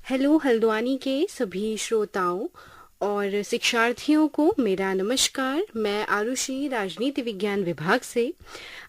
Hello Haldwani के सभी श्रोताओं और शिक्षार्थियों को मेरा नमस्कार। मैं आरुषि राजनीति विज्ञान विभाग से।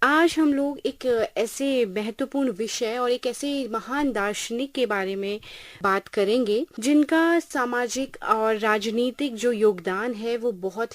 आज हम लोग एक ऐसे महत्वपूर्ण विषय और एक ऐसे महान दार्शनिक के बारे में बात करेंगे जिनका सामाजिक और राजनीतिक जो योगदान है वो बहुत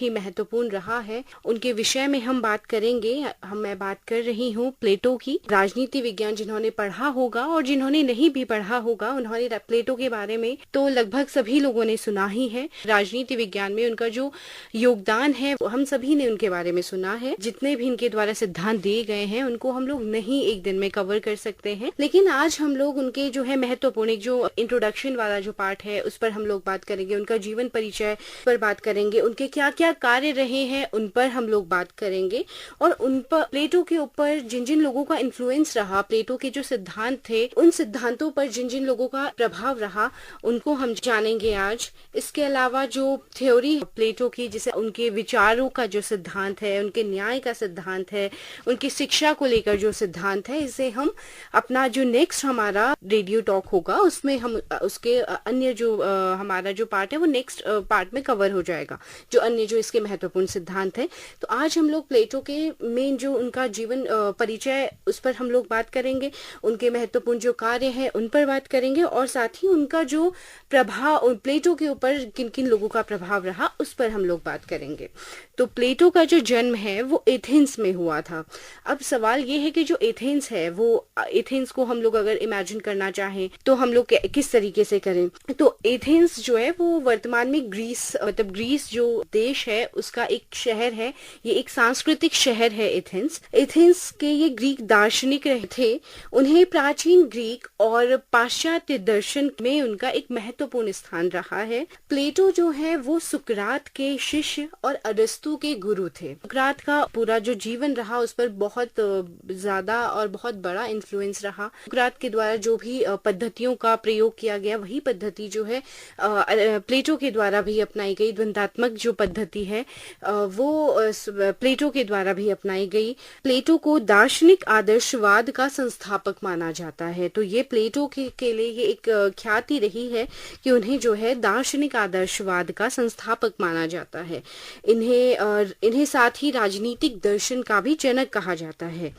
ही महत्वपूर्ण रहा है। उनके विषय में हम बात करेंगे। मैं बात कर रही हूँ प्लेटो की। राजनीति विज्ञान जिन्होंने पढ़ा होगा और जिन्होंने नहीं भी पढ़ा होगा, उन्होंने प्लेटो के बारे में तो लगभग सभी लोगों ने सुना ही है। राजनीति विज्ञान में उनका जो योगदान है हम सभी ने उनके बारे में सुना है। जितने भी इनके द्वारा सिद्धांत दिए गए हैं उनको हम लोग नहीं एक दिन में कवर कर सकते हैं, लेकिन आज हम लोग उनके जो है महत्वपूर्ण जो इंट्रोडक्शन वाला जो पार्ट है उस पर हम लोग बात करेंगे। उनका जीवन परिचय पर बात करेंगे, उनके क्या क्या कार्य रहे हैं उन पर हम लोग बात करेंगे और उन पर प्लेटो के ऊपर जिन जिन लोगों का इन्फ्लुएंस रहा, प्लेटो के जो सिद्धांत थे उन सिद्धांतों पर जिन जिन लोगों का प्रभाव रहा उनको हम जानेंगे आज। इसके अलावा जो थ्योरी प्लेटो की, जिसे उनके विचारों का जो सिद्धांत है, उनके न्याय का सिद्धांत है, उनकी शिक्षा को लेकर जो सिद्धांत है, इसे हम अपना जो नेक्स्ट हमारा रेडियो टॉक होगा उसमें हम उसके अन्य जो हमारा जो पार्ट है वो नेक्स्ट पार्ट में कवर हो जाएगा, जो अन्य जो इसके महत्वपूर्ण सिद्धांत है। तो आज हम लोग प्लेटो के मेन जो उनका जीवन परिचय उस पर हम लोग बात करेंगे, उनके महत्वपूर्ण जो कार्य है उन पर बात करेंगे और साथ ही उनका जो प्रभाव प्लेटो के ऊपर किन किन लोगों का प्रभाव रहा उस पर हम लोग बात करेंगे। तो प्लेटो का जो जन्म है वो एथेंस में हुआ था। अब सवाल ये है कि जो एथेंस है वो एथेंस को हम लोग अगर इमेजिन करना चाहें तो हम लोग किस तरीके से करें। तो एथेंस जो है वो वर्तमान में ग्रीस, मतलब ग्रीस जो देश है उसका एक शहर है, ये एक सांस्कृतिक शहर है एथेंस। एथेंस के ये ग्रीक दार्शनिक रहे थे। उन्हें प्राचीन ग्रीक और पाश्चात्य दर्शन में उनका एक महत्वपूर्ण स्थान रहा है। प्लेटो जो है वो सुकरात के शिष्य और अरस्तु के गुरु थे। सुकरात का पूरा जो जीवन रहा उस पर बहुत ज्यादा और बहुत बड़ा इन्फ्लुएंस रहा। सुकरात के द्वारा जो भी पद्धतियों का प्रयोग किया गया वही पद्धति जो है प्लेटो के द्वारा भी अपनाई गई। द्वंद्वात्मक जो पद्धति है वो प्लेटो के द्वारा भी अपनाई गई। प्लेटो को दार्शनिक आदर्शवाद का संस्थापक माना जाता है। तो ये प्लेटो के लिए ये एक ख्याति रही है कि उन्हें जो है दार्शनिक आदर्शवाद का संस्थापक माना जाता है। इन्हें साथ ही राजनीतिक दर्शन का भी जनक कहा जाता है।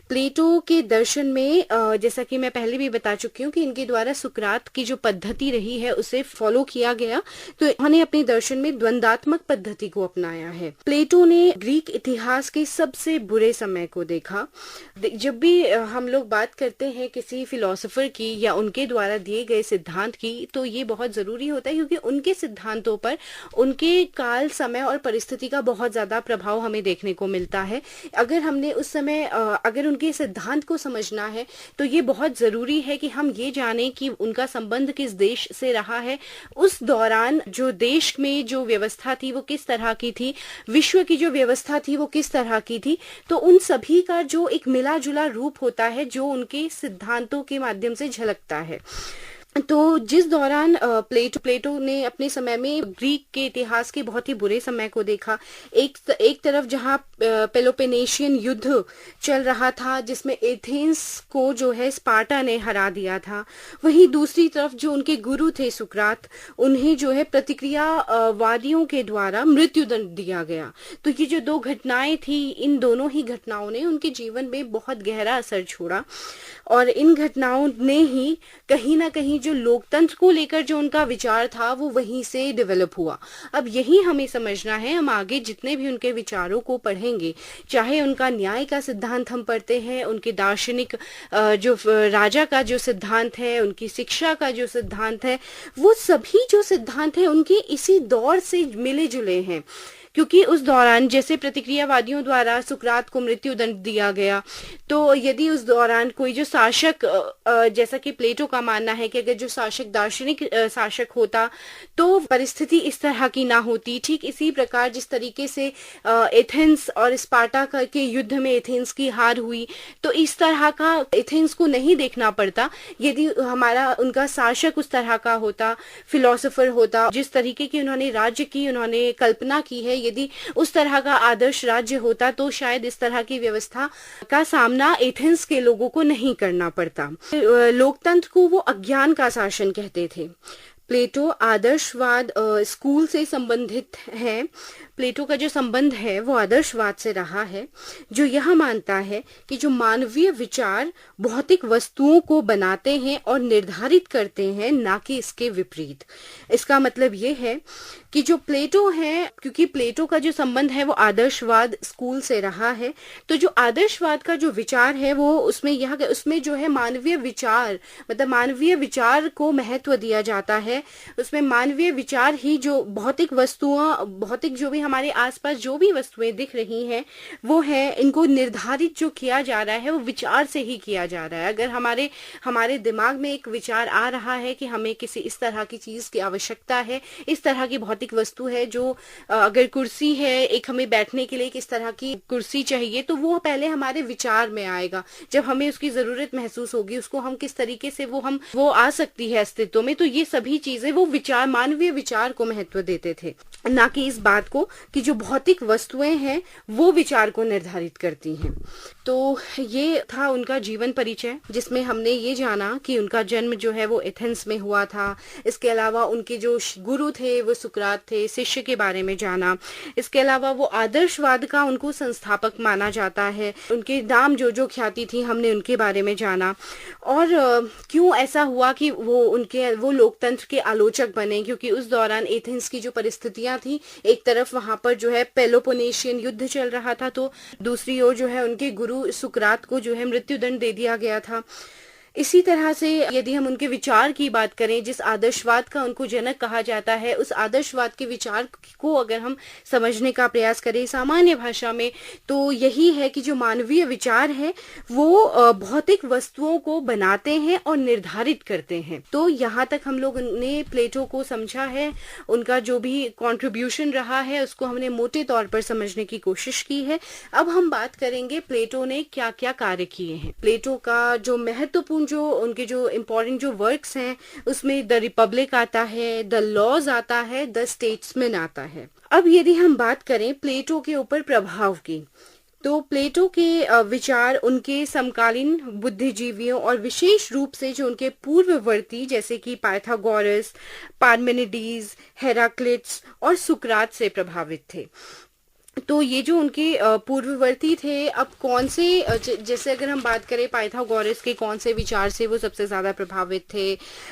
प्लेटो के दर्शन में जैसा कि मैं पहले भी बता चुकी हूँ कि इनके द्वारा सुकरात की जो पद्धति रही है उसे फॉलो किया गया, तो इन्होंने अपने दर्शन में द्वंद्वात्मक पद्धति को अपनाया है। प्लेटो ने ग्रीक इतिहास के सबसे बुरे समय को देखा। जब भी हम लोग बात करते हैं किसी फिलोसोफर की या उनके द्वारा दिए गए सिद्धांत की, तो ये बहुत जरूरी होता है क्योंकि उनके सिद्धांतों पर उनके काल, समय और परिस्थिति का बहुत ज्यादा प्रभाव हमें देखने को मिलता है। अगर हमने उस समय अगर उनके सिद्धांत को समझना है तो ये बहुत जरूरी है कि हम ये जानें कि उनका संबंध किस देश से रहा है, उस दौरान जो देश में जो व्यवस्था थी वो किस तरह की थी, विश्व की जो व्यवस्था थी वो किस तरह की थी। तो उन सभी का जो एक मिला जुला रूप होता है जो उनके सिद्धांतों के माध्यम से झलकता है। तो जिस दौरान प्लेटो ने अपने समय में ग्रीक के इतिहास के बहुत ही बुरे समय को देखा। एक तरफ जहां पेलोपोनेशियन युद्ध चल रहा था जिसमें एथेंस को जो है स्पार्टा ने हरा दिया था, वहीं दूसरी तरफ जो उनके गुरु थे सुकरात, उन्हें जो है प्रतिक्रियावादियों के द्वारा मृत्युदंड दिया गया। तो ये जो दो घटनाएं थी, इन दोनों ही घटनाओं ने उनके जीवन में बहुत गहरा असर छोड़ा और इन घटनाओं ने ही कहीं ना कहीं जो लोकतंत्र को लेकर जो उनका विचार था वो वहीं से डेवलप हुआ। अब यही हमें समझना है। हम आगे जितने भी उनके विचारों को पढ़ेंगे, चाहे उनका न्याय का सिद्धांत हम पढ़ते हैं, उनके दार्शनिक जो राजा का जो सिद्धांत है, उनकी शिक्षा का जो सिद्धांत है, वो सभी जो सिद्धांत है उनके इसी दौर से मिले जुले हैं। क्योंकि उस दौरान जैसे प्रतिक्रियावादियों द्वारा सुकरात को मृत्युदंड दिया गया, तो यदि उस दौरान कोई जो शासक, जैसा कि प्लेटो का मानना है कि अगर जो शासक दार्शनिक शासक होता तो परिस्थिति इस तरह की ना होती। ठीक इसी प्रकार जिस तरीके से एथेंस और स्पार्टा के युद्ध में एथेंस की हार हुई, तो इस तरह का एथेंस को नहीं देखना पड़ता यदि हमारा उनका शासक उस तरह का होता, फिलोसोफर होता। जिस तरीके की उन्होंने राज्य की उन्होंने कल्पना की है, यदि उस तरह का आदर्श राज्य होता तो शायद इस तरह की व्यवस्था का सामना एथेंस के लोगों को नहीं करना पड़ता। लोकतंत्र को वो अज्ञान का शासन कहते थे। प्लेटो आदर्शवाद स्कूल से संबंधित है। प्लेटो का जो संबंध है वो आदर्शवाद से रहा है, जो यह मानता है कि जो मानवीय विचार भौतिक वस्तुओं को बनाते हैं और निर्धारित करते हैं, ना कि इसके विपरीत। इसका मतलब ये है कि जो प्लेटो है, क्योंकि प्लेटो का जो संबंध है वो आदर्शवाद स्कूल से रहा है, तो जो आदर्शवाद का जो विचार है वो उसमें जो है मानवीय विचार, मतलब मानवीय विचार को महत्व दिया जाता है। उसमें मानवीय विचार ही जो भौतिक जो भी हमारे आसपास जो भी वस्तुएं दिख रही हैं वो है, इनको निर्धारित जो किया जा रहा है वो विचार से ही किया जा रहा है। अगर हमारे दिमाग में एक विचार आ रहा है कि हमें किसी इस तरह की चीज की आवश्यकता है, इस तरह की भौतिक वस्तु है, जो अगर कुर्सी है, एक हमें बैठने के लिए किस तरह की कुर्सी चाहिए, तो वो पहले हमारे विचार में आएगा। जब हमें उसकी जरूरत महसूस होगी, उसको हम किस तरीके से वो आ सकती है अस्तित्व में, तो ये सभी चीजें वो विचार, मानवीय विचार को महत्व देते थे, ना कि इस बात को कि जो भौतिक वस्तुएं हैं वो विचार को निर्धारित करती हैं। तो ये था उनका जीवन परिचय, जिसमें हमने ये जाना कि उनका जन्म जो है वो एथेंस में हुआ था। इसके अलावा उनके जो गुरु थे वो सुकरात थे, शिष्य के बारे में जाना। इसके अलावा वो आदर्शवाद का उनको संस्थापक माना जाता है। उनके नाम जो ख्याति थी, हमने उनके बारे में जाना। और क्यों ऐसा हुआ कि वो लोकतंत्र के आलोचक बने, क्योंकि उस दौरान एथेंस की जो परिस्थितियां थी, एक तरफ वहां पर जो है पेलोपोनेशियन युद्ध चल रहा था, तो दूसरी ओर जो है उनके गुरु सुकरात को जो है मृत्युदंड दे दिया गया था। इसी तरह से यदि हम उनके विचार की बात करें, जिस आदर्शवाद का उनको जनक कहा जाता है, उस आदर्शवाद के विचार को अगर हम समझने का प्रयास करें सामान्य भाषा में, तो यही है कि जो मानवीय विचार है वो भौतिक वस्तुओं को बनाते हैं और निर्धारित करते हैं। तो यहाँ तक हम लोग ने प्लेटो को समझा है, उनका जो भी कंट्रीब्यूशन रहा है उसको हमने मोटे तौर पर समझने की कोशिश की है। अब हम बात करेंगे प्लेटो ने क्या क्या कार्य किए हैं। प्लेटो का जो महत्वपूर्ण उनके जो इम्पोर्टेंट जो वर्क्स हैं, उसमें द रिपब्लिक आता है, द लॉज आता है, द स्टेट्समैन आता है। अब यदि हम बात करें प्लेटो के ऊपर प्रभाव की, तो प्लेटो के विचार उनके समकालीन बुद्धिजीवियों और विशेष रूप से जो उनके पूर्ववर्ती जैसे कि पाइथागोरस, पार्मेनिडीज, हेराक्लिटस और सुकरात से प्रभावित थे। तो ये जो उनके पूर्ववर्ती थे, अब कौन से जैसे अगर हम बात करें पाइथागोरस के कौन से विचार से वो सबसे ज्यादा प्रभावित थे,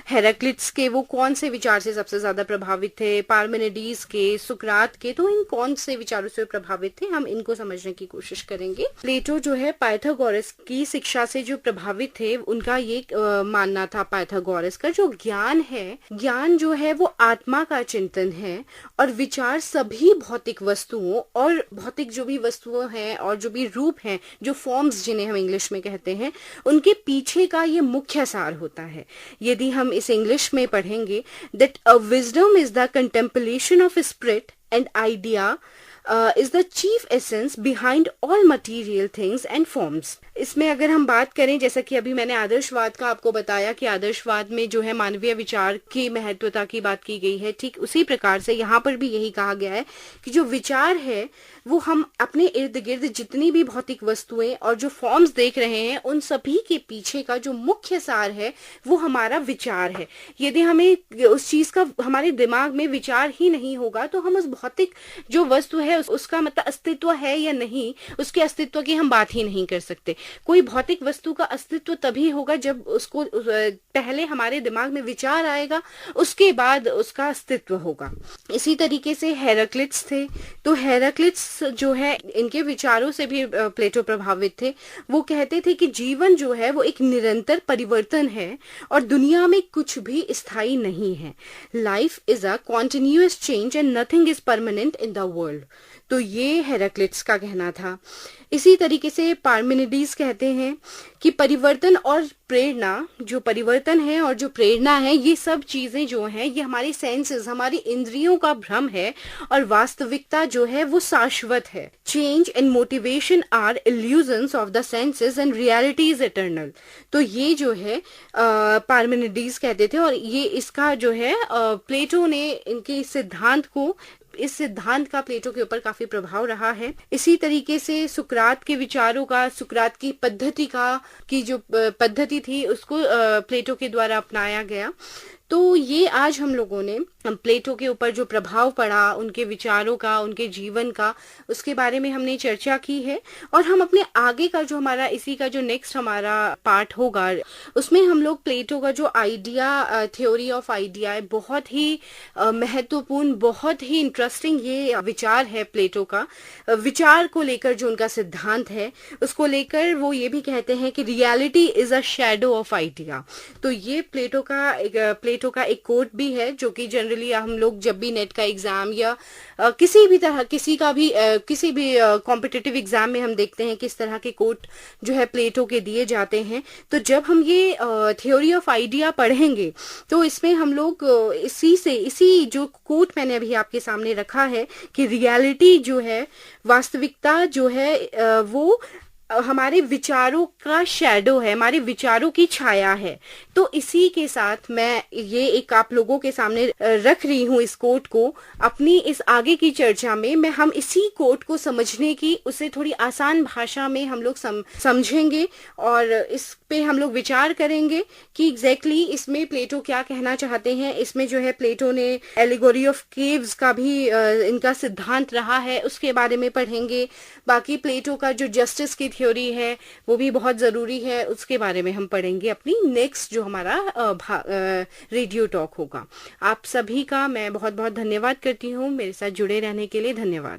हेराक्लिटस के वो कौन से विचार से सबसे ज्यादा प्रभावित थे, पार्मेनिडीज के, सुकरात के, तो इन कौन से विचारों से प्रभावित थे, हम इनको समझने की कोशिश करेंगे। प्लेटो जो है पाइथागोरस की शिक्षा से जो प्रभावित थे, उनका ये मानना था पाइथागोरस का जो ज्ञान है, ज्ञान जो है वो आत्मा का चिंतन है, और विचार सभी भौतिक वस्तुओं और भौतिक जो भी वस्तुएं हैं और जो भी रूप हैं, जो फॉर्म्स जिन्हें हम इंग्लिश में कहते हैं, उनके पीछे का ये मुख्य सार होता है। यदि हम इस इंग्लिश में पढ़ेंगे, that a wisdom is the contemplation of spirit and idea is the chief essence behind all material things and forms। इसमें अगर हम बात करें, जैसा कि अभी मैंने आदर्शवाद का आपको बताया कि आदर्शवाद में जो है मानवीय विचार की महत्वता की बात की गई है, ठीक उसी प्रकार से यहाँ पर भी यही कहा गया है कि जो विचार है वो हम अपने इर्द गिर्द जितनी भी भौतिक वस्तुएं और जो फॉर्म्स देख रहे हैं, उन सभी के पीछे का जो मुख्य सार है वो हमारा विचार है। यदि हमें उस चीज का, हमारे दिमाग में विचार ही नहीं होगा, तो हम उस भौतिक जो वस्तु है उसका मतलब अस्तित्व है या नहीं, उसके अस्तित्व की हम बात ही नहीं कर सकते। कोई भौतिक वस्तु का अस्तित्व तभी होगा जब उसको पहले हमारे दिमाग में विचार आएगा, उसके बाद उसका अस्तित्व होगा। इसी तरीके से हेराक्लिटस थे, तो हेराक्लिटस जो है इनके विचारों से भी प्लेटो प्रभावित थे। वो कहते थे कि जीवन जो है वो एक निरंतर परिवर्तन है और दुनिया में कुछ भी स्थायी नहीं है। Life is a continuous change and nothing is permanent in the world. तो ये हेराक्लिटस का कहना था। इसी तरीके से पार्मेनिडीज कहते हैं कि परिवर्तन और प्रेरणा, जो परिवर्तन है और जो प्रेरणा है, ये सब चीजें जो हैं ये हमारी सेंसेस, हमारी इंद्रियों का भ्रम है, और वास्तविकता जो है वो शाश्वत है। Change and motivation are illusions of the senses and reality is eternal. तो ये जो है पार्मेनिडीज कहते थे, और ये इसका जो है प्लेटो ने इनके इस सिद्धांत को इस सिद्धांत का प्लेटो के ऊपर काफी प्रभाव रहा है। इसी तरीके से सुकरात के विचारों का, सुकरात की पद्धति की जो पद्धति थी उसको प्लेटो के द्वारा अपनाया गया। तो ये आज हम लोगों ने प्लेटो के ऊपर जो प्रभाव पड़ा, उनके विचारों का, उनके जीवन का, उसके बारे में हमने चर्चा की है। और हम अपने आगे का जो हमारा इसी का जो नेक्स्ट हमारा पार्ट होगा, उसमें हम लोग प्लेटो का जो आइडिया, थ्योरी ऑफ आइडिया है, बहुत ही महत्वपूर्ण, बहुत ही इंटरेस्टिंग ये विचार है प्लेटो का। विचार को लेकर जो उनका सिद्धांत है उसको लेकर वो ये भी कहते हैं कि reality is a shadow of idea. तो ये प्लेटो का एक कोट भी है जो कि जनरली हम लोग जब भी नेट का एग्जाम या किसी भी तरह किसी भी कॉम्पिटिटिव एग्जाम में हम देखते हैं किस तरह के कोट जो है प्लेटो के दिए जाते हैं। तो जब हम ये थ्योरी ऑफ आइडिया पढ़ेंगे तो इसमें हम लोग इसी जो कोट मैंने अभी आपके सामने रखा है कि रियलिटी जो है, वास्तविकता जो है वो हमारे विचारों का शैडो है, हमारे विचारों की छाया है। तो इसी के साथ मैं ये एक आप लोगों के सामने रख रही हूँ इस कोट को। अपनी इस आगे की चर्चा में हम इसी कोट को समझने की, उसे थोड़ी आसान भाषा में हम लोग समझेंगे और इस पे हम लोग विचार करेंगे कि एग्जैक्टली इसमें प्लेटो क्या कहना चाहते हैं। इसमें जो है प्लेटो ने एलिगोरी ऑफ केव्स का भी इनका सिद्धांत रहा है, उसके बारे में पढ़ेंगे। बाकी प्लेटो का जो जस्टिस की थ्योरी है वो भी बहुत जरूरी है, उसके बारे में हम पढ़ेंगे अपनी नेक्स्ट जो हमारा रेडियो टॉक होगा। आप सभी का मैं बहुत बहुत धन्यवाद करती हूँ, मेरे साथ जुड़े रहने के लिए धन्यवाद।